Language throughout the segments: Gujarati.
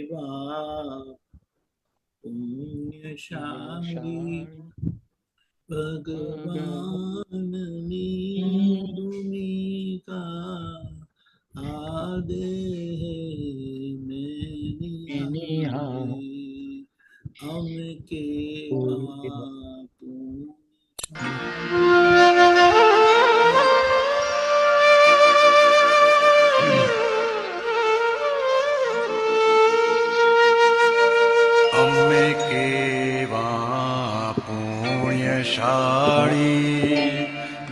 કેવા પુણ્યશાળી ભગવાનની ભૂમિકા આ દેહ મેં નિહાળી અમે કેવા અમે કેવા પુણ્યશાળી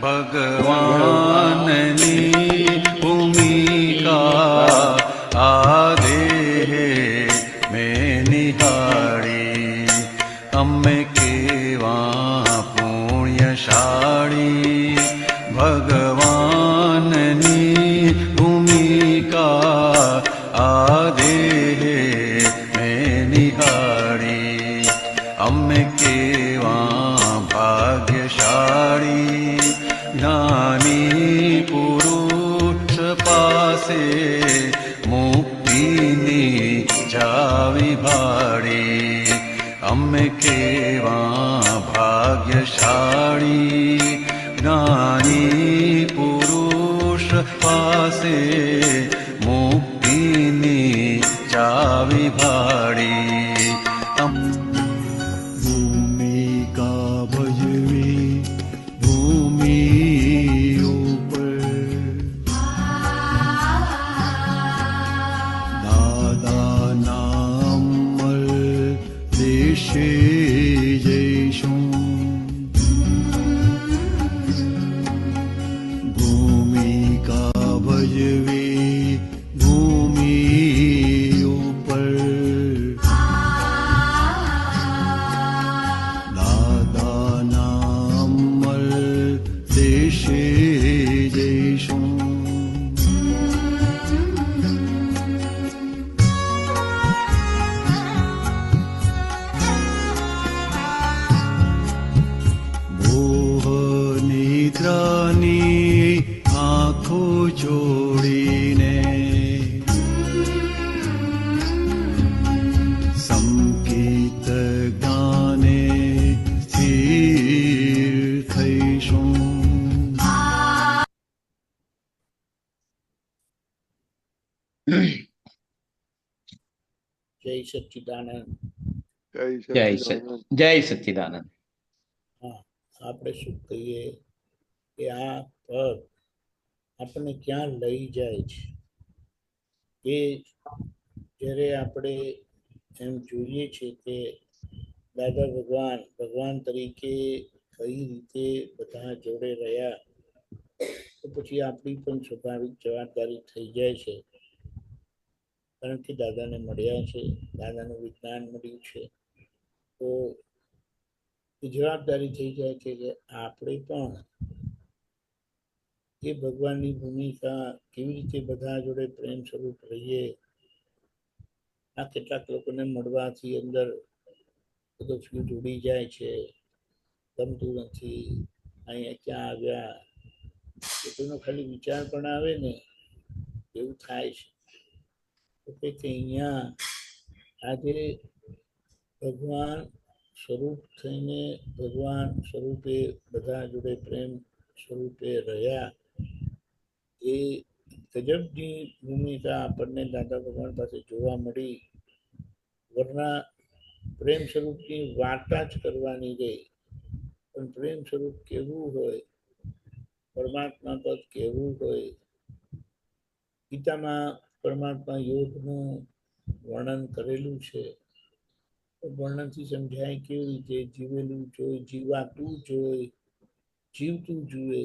ભગવાનની ભૂમિકા આ દેહ મેં નિહાળી અમે કેવા પુણ્યશાળી ભગવાનની ભૂમિકા આ દેહ મેં નિહાળી અમે કેવા ભાગ્યશાળી જ્ઞાની પુરુષ પાસે મુક્તિની જાવી ભાળી અમે કેવા ભાગ્યશાળી જ્ઞાની પુરુષ પાસે મુક્તિની ચાવી ભાળી ભૂમિકા ભજવી ભૂમિ ઉપર દાદાના અમર દેશે જઈશું ભૂમિકા ભજવી ભૂમિ ઉપર દાદાના અમર દેશે જઈશું મોહ નિદ્રાની આંખો જોડીને સંકેત ગાને સ્થિર થઈશું જય સચ્ચિદાનંદ. જય સચ્ચિદાનંદ. હા, આપણે શું કહીએ કે આ પદ આપણને ક્યાં લઈ જાય છે એ જ્યારે આપણે એમ જોઈએ છે કે દાદા ભગવાન તરીકે કઈ રીતે બધા જોડે રહ્યા, તો પછી આપણી પણ સ્વાભાવિક જવાબદારી થઈ જાય છે. કારણ કે દાદાને મળ્યા છે, દાદાનું વિજ્ઞાન મળ્યું છે, તો એ જવાબદારી થઈ જાય છે કે આપણે પણ એ ભગવાનની ભૂમિકા કેવી રીતે બધા જોડે પ્રેમ સ્વરૂપ રહીએ. આ કેટલાક લોકોને મળવાથી અંદર બધો ફ્યુઝ ઉડી જાય છે, ગમતું નથી, અહીંયા ક્યાં આવ્યા, એનો ખાલી વિચાર પણ આવે ને એવું થાય છે. એટલે કે અહીંયા આજે ભગવાન સ્વરૂપ થઈને ભગવાન સ્વરૂપે બધા જોડે પ્રેમ સ્વરૂપે રહ્યા, એ ગજબની ભૂમિકા આપણને દાદા ભગવાન પાસે જોવા મળી. વરના પ્રેમ સ્વરૂપની વાર્તા જ કરવાની રહી, પણ પ્રેમ સ્વરૂપ કેવું હોય, પરમાત્મા પદ કેવું હોય, ગીતામાં પરમાત્મા યોગનું વર્ણન કરેલું છે. વર્ણનથી સમજાય કેવી રીતે જીવેલું જોઈ, જીવાતું જોઈ, જીવતું જુએ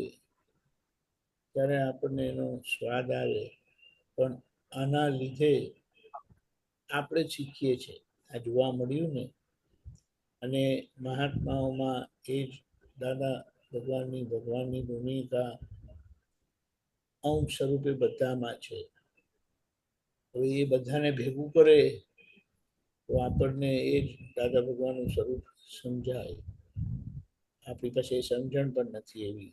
ત્યારે આપણને એનો સ્વાદ આવે. પણ આના લીધે આપણે શીખીએ છીએ, આ જોવા મળ્યું ને. અને મહાત્માઓમાં એ જ દાદા ભગવાનની ભૂમિકા અંશ સ્વરૂપે બધામાં છે. હવે એ બધાને ભેગું કરે તો આપણને એ જ દાદા ભગવાનનું સ્વરૂપ સમજાય. આપણી પાસે સમજણ પણ નથી એવી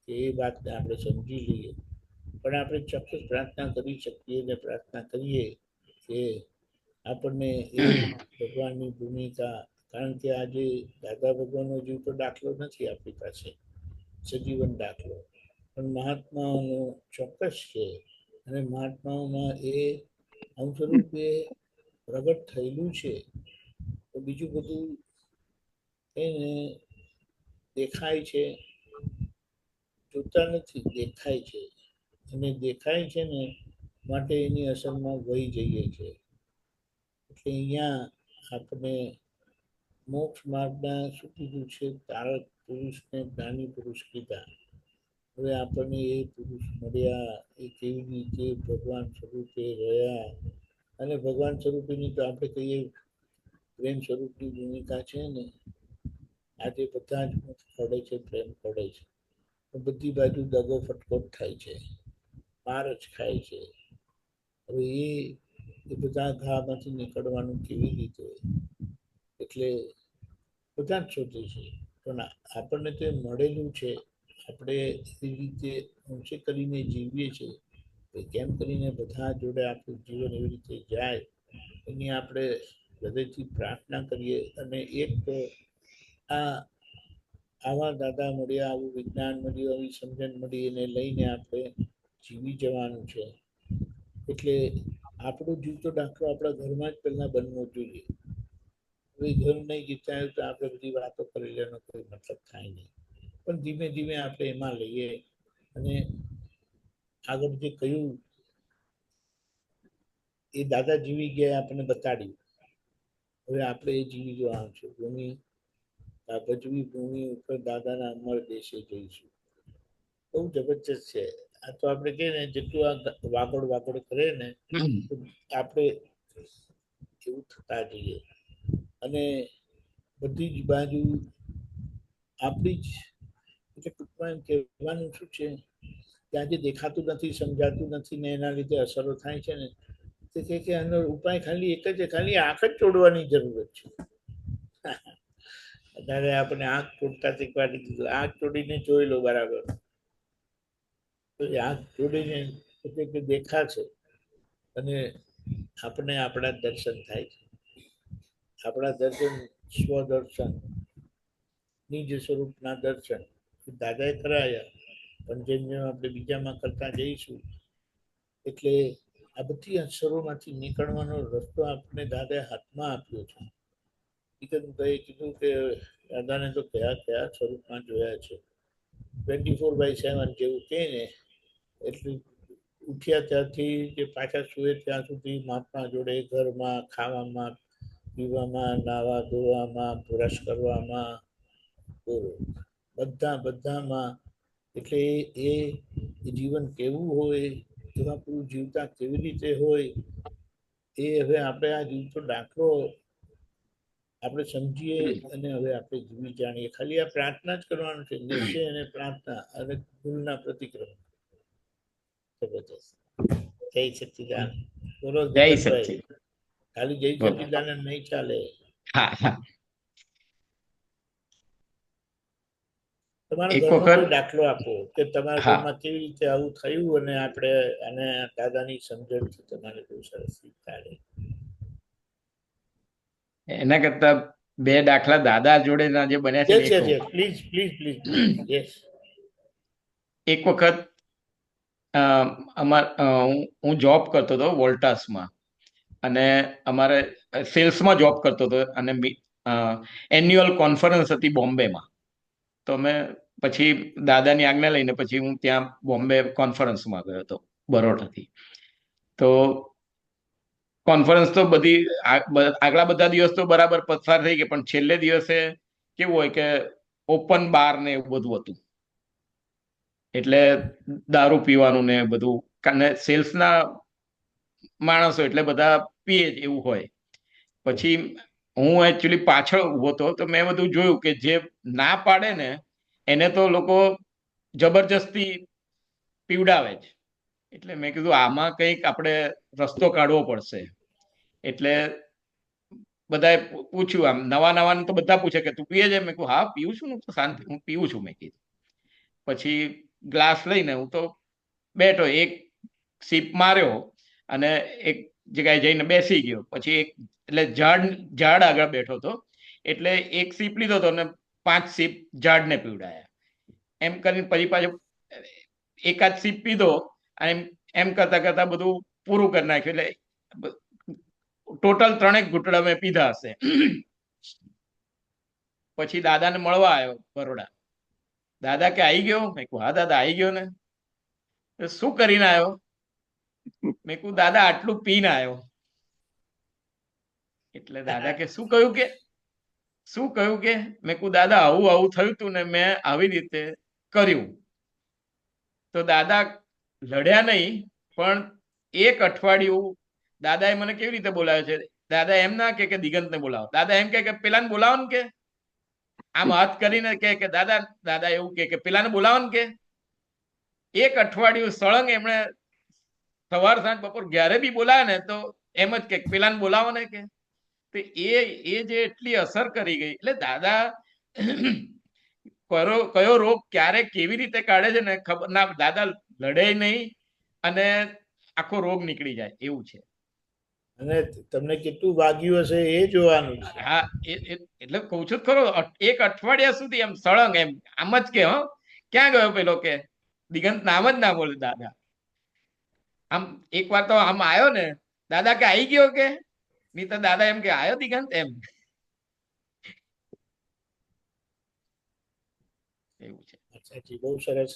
કે એ વાતને આપણે સમજી લઈએ, પણ આપણે ચોક્કસ પ્રાર્થના કરી શકીએ ને પ્રાર્થના કરીએ કે આપણને એ ભગવાનની ભૂમિકા, કારણ કે આજે દાદા ભગવાનનો જીવ તો દાખલો નથી આપણી પાસે, સજીવન દાખલો, પણ મહાત્માઓનો ચોક્કસ છે. અને મહાત્માઓમાં એ અંશ રૂપે પ્રગટ થયેલું છે. તો બીજું બધું એને દેખાય છે, જોતા નથી, દેખાય છે. અને દેખાય છે ને માટે એની અસરમાં વહી જઈએ છે. એટલે અહીંયા આપણે મોક્ષ માર્ગના શું કીધું છે, તારક પુરુષને જ્ઞાની પુરુષ કીધા. હવે આપણને એ પુરુષ મળ્યા, એ કેવી રીતે ભગવાન સ્વરૂપે રહ્યા, અને ભગવાન સ્વરૂપેની તો આપણે કહીએ પ્રેમ સ્વરૂપની ભૂમિકા છે ને. આજે બધા જ મુખ ખોડે છે, પ્રેમ ખોડે છે, બધી બાજુ દગો ફટકો થાય છે, માર જ ખાય છે. હવે એ બધા ઘામાંથી નીકળવાનું કેવી રીતે? એટલે બધા જ શોધે છે, પણ આપણને તે મળેલું છે. આપણે એ રીતે ઊંચે કરીને જીવીએ છીએ, કેમ કરીને બધા જોડે આપણું જીવન એવી રીતે જાય, એની આપણે હૃદયથી પ્રાર્થના કરીએ. અને એક તો આવા દાદા મળ્યા, આવું વિજ્ઞાન મળ્યું, આવી સમજણ મળી, એને લઈને આપણે જીવી જવાનું છે. એટલે આપણો જીવ તો દાખલો આપણા ઘરમાં જ પહેલા બનવો જોઈએ. હવે ઘર નહીં જીતાયું તો આપણે બધી વાતો કરી લેવાનો કોઈ મતલબ થાય નહીં. પણ ધીમે ધીમે આપણે એમાં લઈએ. અને આગળ જે કહ્યું એ દાદા જીવી ગયા, આપણને બતાડ્યું. હવે આપણે એ જીવી જવાનું છે. ભૂમિ આ ભજવી ભૂમિ ઉપર દાદાના અમર દેશે જઈશું. બહુ જબરજસ્ત છે. આ તો આપણે કહીએ ને, જેટલું આ વાગડ વાગડ કરે ને, આપણે એવું થતા જઈએ. અને બધી જ બાજુ આપણી જ, એટલે ટૂંકમાં એમ કહેવાનું શું છે કે આજે દેખાતું નથી, સમજાતું નથી ને એના લીધે અસરો થાય છે ને, તે કે આનો ઉપાય ખાલી એક જ છે, ખાલી આંખ જ તોડવાની જરૂરત છે. અત્યારે આપણે આંખ તોડતા શીખવાડી દીધું, આંખ તોડીને જોઈ લો બરાબર. તો એ આંખ તોડીને એટલે કે દેખાશે, અને આપણે આપણા દર્શન થાય છે. આપણા દર્શન સ્વદર્શન, નિજ સ્વરૂપના દર્શન દાદાએ કરાયા. પણ જેમ જેમ આપણે બીજામાં કરતા જઈશું, એટલે આ બધી અસરોમાંથી નીકળવાનો રસ્તો આપણે દાદાએ હાથમાં આપ્યો છે. કિશનભાઈ કીધું કે દાદાને તો કયા કયા સ્વરૂપમાં જોયા છે. 24/7 જેવું કહે ને, એટલું ઉઠ્યા ત્યારથી કે પાછા સુએ ત્યાં સુધી મહાત્મા જોડે, ઘરમાં, ખાવામાં, પીવામાં, નાવા ધોવામાં, બ્રશ કરવામાં, બધામાં. એટલે એ જીવન કેવું હોય, એમાં પૂરું જીવતા કેવી રીતે હોય, એ હવે આપણે આ જીવતો દાખલો આપણે સમજીએ અને હવે આપણે જીવી જાણીએ. ખાલી આ પ્રાર્થના જ કરવાનું છે, નિશ્ચય અને પ્રાર્થના અને ભૂલના પ્રતિક્રમણ. જબરજસ્ત. જય સચ્ચિદાનંદ. બોલો દીપકભાઈ. ખાલી જય સચ્ચિદાનંદ નહીં ચાલે. તમારા ઘરનો કોઈ દાખલો આપો કે તમારા ઘરમાં કેવી રીતે આવું થયું, અને આપણે અને દાદાની સમજણથી તમારે બહુ સરસ શીખાડે. એના કરતા બે દાખલા દાદા જોડેના જે બન્યા છે. પ્લીઝ. એક વખત હું જોબ કરતો હતો વોલ્ટાસમાં, અને અમારે સેલ્સમાં જોબ કરતો હતો, અને એન્યુઅલ કોન્ફરન્સ હતી બોમ્બેમાં. તો અમે પછી દાદાની આજ્ઞા લઈને પછી હું ત્યાં બોમ્બે કોન્ફરન્સમાં ગયો હતો બરોડાથી. તો કોન્ફરન્સ તો બધી આગલા બધા દિવસ તો બરાબર પસાર થઈ ગયા, પણ છેલ્લે દિવસે કેવું હોય કે ઓપન બાર ને એવું બધું હતું, એટલે દારૂ પીવાનું ને બધું, અને સેલ્સના માણસો એટલે બધા પીએ જ એવું હોય. પછી હું એકચ્યુઅલી પાછળ ઉભો હતો, તો મેં બધું જોયું કે જે ના પાડે ને એને તો લોકો જબરજસ્તી પીવડાવે જ. એટલે મેં કીધું આમાં કંઈક આપણે રસ્તો કાઢવો પડશે. એટલે બધાએ પૂછ્યું, આમ નવા તો બધા પૂછે કે તું પીએ છે? મેં કહ્યું હા પીવું છું ને, તો શાંતિ, હું પીવું છું મેં કીધું. પછી ગ્લાસ લઈને હું તો બેઠો, એક સીપ માર્યો અને એક જગ્યાએ જઈને બેસી ગયો. પછી એક એટલે ઝાડ આગળ બેઠો હતો, એટલે એક સીપ લીધો હતો અને 5 સીપ ઝાડને પીવડાયા. એમ કરીને પછી પાછો એકાદ સીપ પીધો અને એમ કરતા કરતા બધું પૂરું કરી નાખ્યું. એટલે ટોટલ 3 ઘૂંટડા મેં પીધા હશે. પછી દાદાને મળવા આવ્યો બરોડા. દાદા કે આવી ગયો? મેં કહ્યું હા દાદા આવી ગયો ને. શું કરીને આવ્યો? મેં કહ્યું દાદા આટલું પીને આવ્યો. એટલે દાદા કે શું કહ્યું કે મેં કહ્યું દાદા આવું આવું થયું તું ને મેં આવી રીતે કર્યું. તો દાદા લડ્યા નહીં, પણ 1 અઠવાડિયું દાદાએ મને કેવી રીતે બોલાવ્યો છે. દાદા એમ ના કે દિગંતને બોલાવો, દાદા એમ કે પેલાને બોલાવો ને, કે આમ હાથ કરીને કે દાદા એવું કે પેલાને બોલાવો ને, કે 1 અઠવાડિયું સળંગ એમણે સવાર સાંજ બપોર જ્યારે બી બોલાવે ને તો એમ જ કે પેલાને બોલાવો ને. કે એ જે એટલી અસર કરી ગઈ. એટલે દાદા કયો રોગ ક્યારે કેવી રીતે કાઢે છે ને ખબર ના. દાદા લડે નહીં અને આખો રોગ નીકળી જાય એવું છે. અને તમને કેટલું વાગ્યું હશે એ જોવાનું છે. હા, એટલે કઉ છું ખરો, 1 અઠવાડિયા સુધી એમ સળંગ એમ આમ જ કે ક્યાં ગયો પેલો, કે દિગંત નામ જ ના બોલે દાદા. આમ એક વાર તો આમ આવ્યો ને, દાદા કે આવી ગયો, કે નહીં તો દાદા એમ કે આવ્યો દિગંત એમ. એવું છે. સાચી, બહુ સરસ.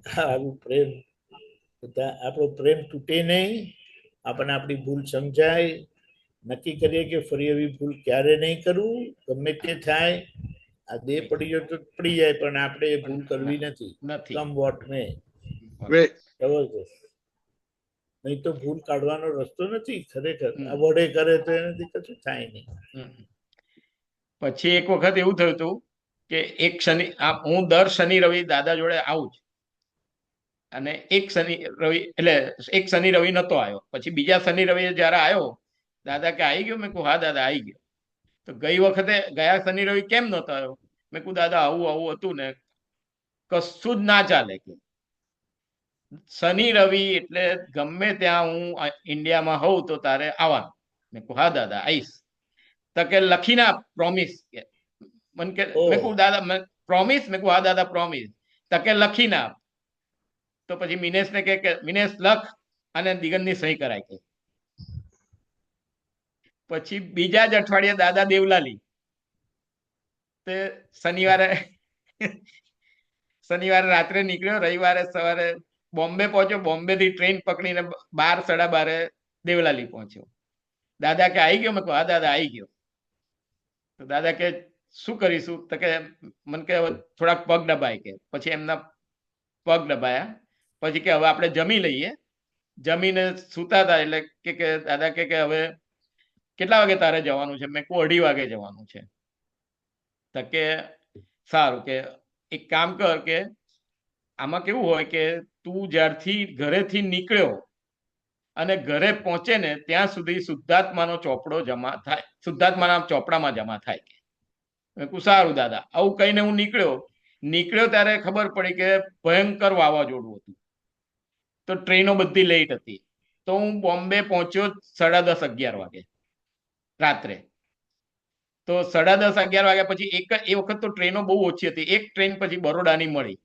આવું પ્રેમ, આપણો પ્રેમ તૂટે નહીં, આપણને આપણી ભૂલ સમજાય, નક્કી કરીએ કે ફરી એવી ભૂલ ક્યારે નહીં કરવું. ગમે તે થાય, આ દેહ પડી જાય તો પડી જાય, પણ આપણે એ ભૂલ કરવી નથી. કમ વોટ મે. જબરદસ્ત. નહીં તો ભૂલ કાઢવાનો રસ્તો નથી ખરેખર. આ વડે કરે તો એનાથી કશું થાય નહીં. પછી એક વખત એવું થયું હતું કે હું દર શનિ રવિ દાદા જોડે આવું જ, અને એક શનિ રવિ નતો આવ્યો. પછી બીજા શનિ રવિ જયારે આવ્યો, દાદા કે આવી ગયો? મેં કહું હા દાદા આવી ગયો. તો ગયા શનિ રવિ કેમ નતો આવ્યો? મેં કહું દાદા આવું આવું હતું ને, કશું જ ના ચાલે. કે શનિ રવિ એટલે ગમે ત્યાં હું ઇન્ડિયામાં હોઉં તો તારે આવવાનું. મેં કહું હા દાદા આવીશ. તો કે લખીને આપ, પ્રોમિસ. કે મને કે મેં કહું દાદા પ્રોમિસ? મેં કહું હા દાદા પ્રોમિસ. તો કે લખીને આપ. તો પછી મિનેશને કે મિનેશ લખ અને દિગંતની સહી કરાય. કે પછી બીજા જ અઠવાડિયે દાદા દેવલાલી તે શનિવારે રાત્રે નીકળ્યો, રવિવારે સવારે બોમ્બે પહોંચ્યો. બોમ્બે થી ટ્રેન પકડીને 12 સાડા 12 દેવલાલી પહોંચ્યો. દાદા કે આવી ગયો? મેં કહું હા દાદા આવી ગયો. તો દાદા કે શું કરીશું? તો કે મને કે થોડાક પગ દબાય. કે પછી એમના પગ દબાયા. પછી કે હવે આપણે જમી લઈએ. જમીને સુતા હતા એટલે કે દાદા કે હવે કેટલા વાગે તારે જવાનું છે? મેં કહું 2:30 વાગે જવાનું છે. તો કે સારું, કે એક કામ કર, કે આમાં કેવું હોય કે તું જ્યારથી ઘરેથી નીકળ્યો અને ઘરે પહોંચે ને ત્યાં સુધી શુદ્ધાત્માનો ચોપડો જમા થાય, શુદ્ધાત્માના ચોપડામાં જમા થાય. કે મેં કહું સારું દાદા. આવું કહીને હું નીકળ્યો ત્યારે ખબર પડી કે ભયંકર વાવાઝોડું હતું. તો ટ્રેનો બધી લેટ હતી. તો હું બોમ્બે પહોંચ્યો 10:30 11 વાગે રાત્રે. તો 10:30 11 વાગ્યા પછી એ વખત તો ટ્રેનો બહુ ઓછી હતી. એક ટ્રેન પછી બરોડાની મળી,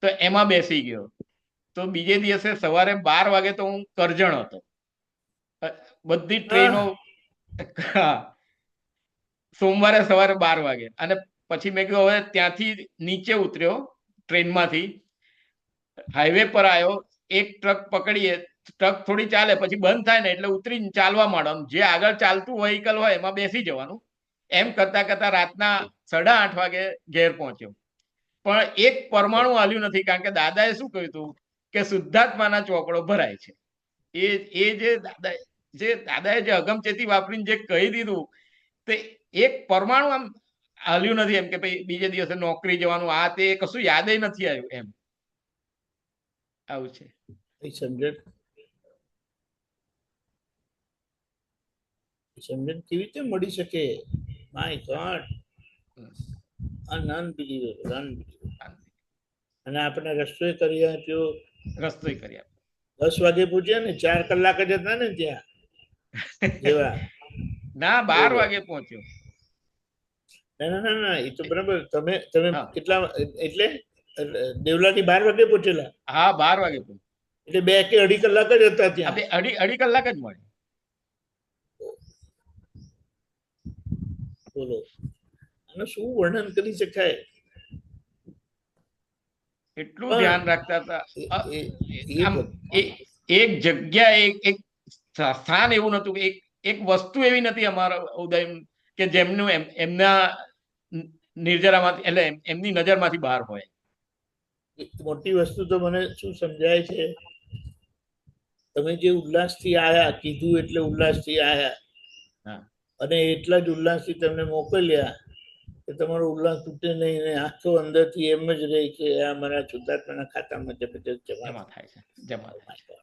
તો એમાં બેસી ગયો. તો બીજે દિવસે સવારે 12 વાગે તો હું કરજણ હતો. બધી ટ્રેનો સોમવારે સવારે 12 વાગે. અને પછી મેં કહ્યું હવે ત્યાંથી નીચે ઉતર્યો ટ્રેનમાંથી, હાઈવે પર આવ્યો. એક ટ્રક પકડીએ, ટ્રક થોડી ચાલે પછી બંધ થાય ને એટલે ઉતરીને ચાલવા માંડવાનું. જે આગળ ચાલતું વ્હીકલ હોય એમાં બેસી જવાનું. એમ કરતા કરતા રાતના 8:30 વાગે ઘેર પહોંચ્યો. પણ એક પરમાણુ હાલ્યું નથી, કારણ કે દાદાએ શું કહ્યું હતું કે શુદ્ધાત્માના ચોપડો ભરાય છે. એ જે દાદાએ જે અગમચેતી વાપરીને જે કહી દીધું, તે એક પરમાણુ આમ હાલ્યું નથી. એમ કે ભાઈ બીજે દિવસે નોકરી જવાનું, આ તે કશું યાદ નથી આવ્યું. એમ આવું છે. સમજણ કેવી રીતે મળી શકે? My God, unbelievable. અને આપણે રસ્તો કરી આપ્યો. 10 વાગે પૂછ્યા ને 4 કલાક જ હતા ને ત્યાં જેવા. ના 12 બરોબર. વાગે પહોંચ્યો. ના ના ના ના, એ તો બરાબર. તમે હા. કેટલા એટલે દેવલાથી 12 વાગે પહોંચેલા? હા 12 વાગે પહોંચ્યો. એટલે 2 કે 2.5 કલાક જ હતા ત્યાં. આપણે અઢી કલાક જ મળે. બોલો, આનું શું વર્ણન કરી શકાય? એટલું પણ ધ્યાન રાખતા હતા. એ- એ આમ બધ- એક જગ્યા એક સ્થાન એવું નતું કે એક વસ્તુ એવી નથી અમારા ઉદય કે જેમનું એમના નિર્જરામાંથી એટલે એમની નજરમાંથી બહાર હોય. એક મોટી વસ્તુ તો મને શું સમજાય છે, તમે જે ઉલ્લાસથી આયા, કીધું એટલે ઉલ્લાસથી આયા, હા. અને એટલા જ ઉલ્લાસથી તમને મોકલ્યા કે તમારો ઉલ્લાસ તૂટે નહીં ને આખો અંદરથી એમ જ રહે કે આ મારા શુદ્ધાત્માના ખાતામાં જબરજસ્ત જમા જમા થાય છે, જમા થાય છે.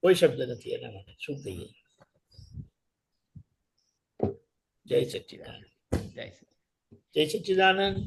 કોઈ શબ્દ નથી એના માટે. શું કહીએ? જય સચ્ચિદાનંદ. જય શ્રી જય સચ્ચિદાનંદ.